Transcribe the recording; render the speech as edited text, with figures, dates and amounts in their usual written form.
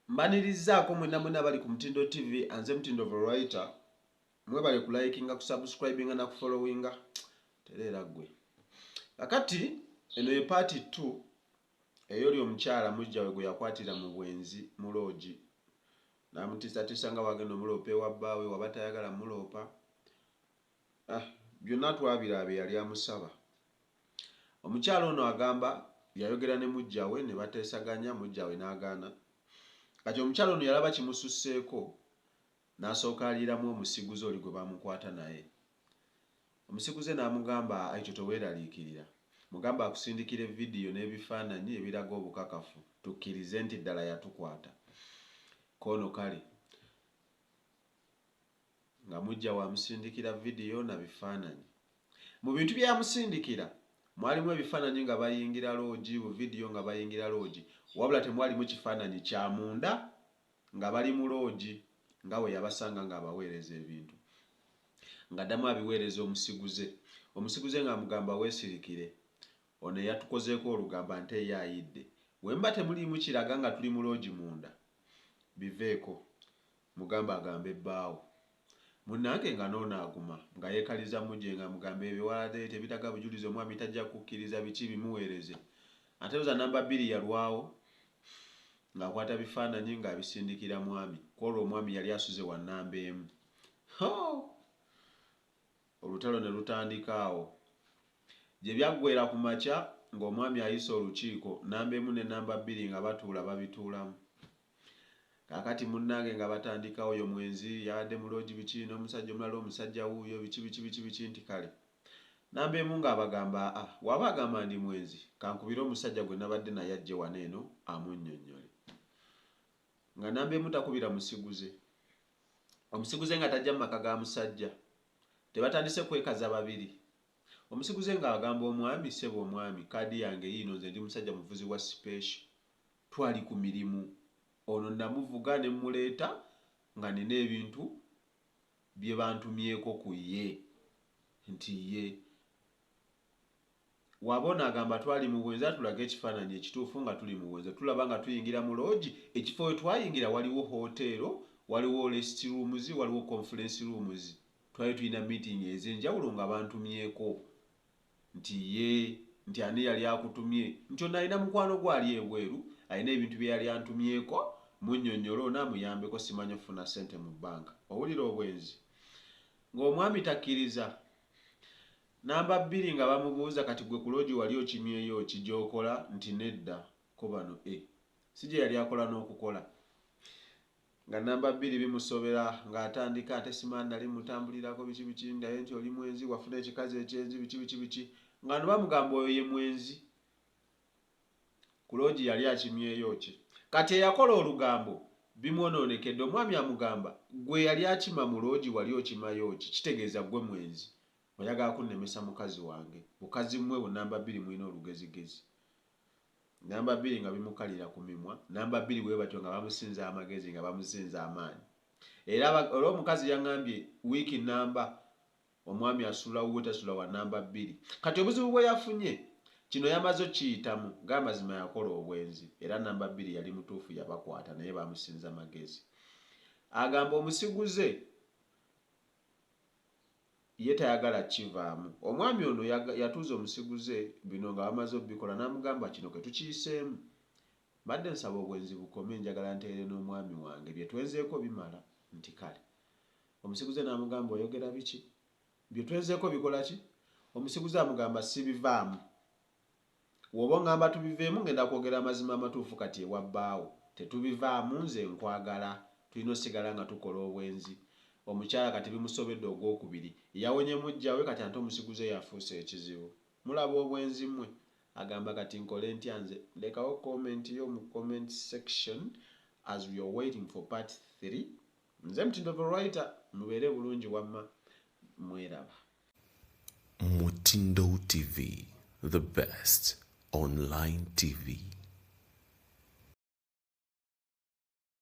Mbanirizaako mwenna bali ku Mutindo TV anze Mutindo Variety mwebale ku likinga ku subscribinga na ku followinga terera gwe. Kakati eno ye part 2 eyoli omukyala Mujjawe gwe yakwatira mu bwenzi mu loogi namutiisatiisa nga wagenda omulopa ewa bbaawe waba tayagala mulopa. Byonna twabiraba yali amusaba. Omukyala ono agamba yayogera ne Mujjawe ne bateesaganya, Mujjawe n'agaana. Kati omukyala ono yalaba kimususseeko n'asooka aliiramu omusiguze oli gwe bamukwata naye. Omusiguze n'amugamba ekyo toweeraliikirira, mugamba akusindikira vidiyo n'ebifaananyi ebiraga obukakafu tukkirize nti ddala yatukwata. Koono kale nga Mujjawe amusindikira vidiyo na bifaananyi. Mu bintu byamusindikira mwalimu ebifaananyi nga bayingira loogi, bu vidiyo nga bayingira loogi, wabula temwalimu kifaananyi kya munda nga bali mu loogi nga we yabasanga ng'abaweereza ebintu. Ng'addamu abiweereza omusiguze. Omusiguze ng'amugamba weesirikire, ono yatukozeeko olugamba nte ye ayidde. Bwe mba temuliimu kiraga nga tuli mu loogi munda, biveeko. Mugamba agamba ebbaawo. Munnange nga n'onaaguma nga yeekaliza Mujje ng'amugamba ebyo waleeta ebitaga bujulizi omwami tajja kukkiriza biki bimuweereze. Ate oza namba 2 yalwawo ng'akwata bifaananyi ng'abisindikira mwami. Kwolwo omwami yali asuze wa namba 1. Olutalo ne lutandika awo. Gye byaggweera ku makya ng'omwami ayisa olukiiko, namba 1 ne namba 2 nga batuula babituulamu. Kaakati munnange nga batandikawo oyo mwenzi yabadde mu loogi biki n'omusajja omulala omusajja wuuyo biki nti kale. Namba 1 ng'abagamba waba agamba ndi mwenzi kankubire omusajja gwe nabadde naye ajje wano eno amunnyonnyole. Nga namba 1 takubira musiguze. Omusiguze nga tajja mu maka ga musajja. Tebatandise kwekaza babiri. Omusiguze ng'agamba omwami, ssebo omwami, kaadi yange yiino nze ndi musajja muvuzi wa special. Twali ku mirimu. Ono namuvuga ne muleeta nga nina ebintu bye bantumyeko ku ye. Nti ye. Wabona agamba twali mu bwenzi atulaga ekifaananyi ekituufu nga tuli mu bwenzi. Tulaba nga tuyingira mu loogi. Ekifo we twayingira waliwo hoteero, waliwo rest rooms, waliwo conference rooms. Twali tulina meeting ez'enjawulo nga bantumyeko. Nti ye, nti ani yali akutumye. Nti ono alina mukwano gwali ebweru, alina ebintu bye yali antumyeko, munnyonnyole onaamuyambeko simanyi ofuna ssente mu bbanka. Owulira obwenzi. Ng'omwami takkiriza. Namba 2 nga bamubuuza kati gwe ku loogi wali okimyeyo ki gy'okola, nti nedda ko bano si gye yali akola n'okukola. Nga namba 2 bimusobera ng'atandika ate simanyi nali mutambulirako biki naye nti oli mwenzi wafuna ekikazi ekyenzi biki. Nga no bamugamba oyo ye mwenzi. Ku loogi yali akimyeyo ki. Kati eyakola olugambo bimwonoonekedde. Omwami amugamba gwe yali akima mu loogi wali okimayo ki, kitegeeza gwe mwenzi. Oyagala kunnemesa mukazi wange. Bukazi mmwe bu namba 2 mwina olugezigezi. Namba 2 nga bimukalira ku mimwa. Namba 2 bwe batyo nga bamusinza amagezi nga bamusinza amaanyi. Era omukazi yaŋŋambye wiiki namba omwami asula wuwe tasula wa namba 2. Kati obuzibu bwe yafunye kino yamaze okiyitamu ng'amazima yakola obwenzi. Era namba 2 yali mutuufu yabakwata naye bamusinza amagezi. Agamba omusiguze ye tayagala kivaamu. Omwami ono yatuuza omusiguze bino nga bamaze obikola n'amugamba kino ke tukiyiseemu. Mbadde nsaba obwenzi bukome njagala nteere n'omwami wange bye twenzeeko bimala. Nti kale. Omusiguze n'amugamba oyogera biki? Bye twenzeeko bikola ki? Omusiguze amugamba sibivaamu. Woba ngamba tubiveemu ngenda kwogera amazima amatuufu kati ewa bbaawo. Tetubivaamu nze nkwagala. Tulina osigala nga tukola obwenzi. Omukyala kati bimusobedde ogwokubiri. Yawonye Mujjawe kati ate omusiguze yafuuse ekizibu. Mulaba obwenzi mmwe. Agamba kati nkole ntya nze. Lekawo comment yo mu comment section as we are waiting for part 3. Nze Mutindo Variety mubeere bulungi wamma mweraba. Mutindo TV, the best online TV.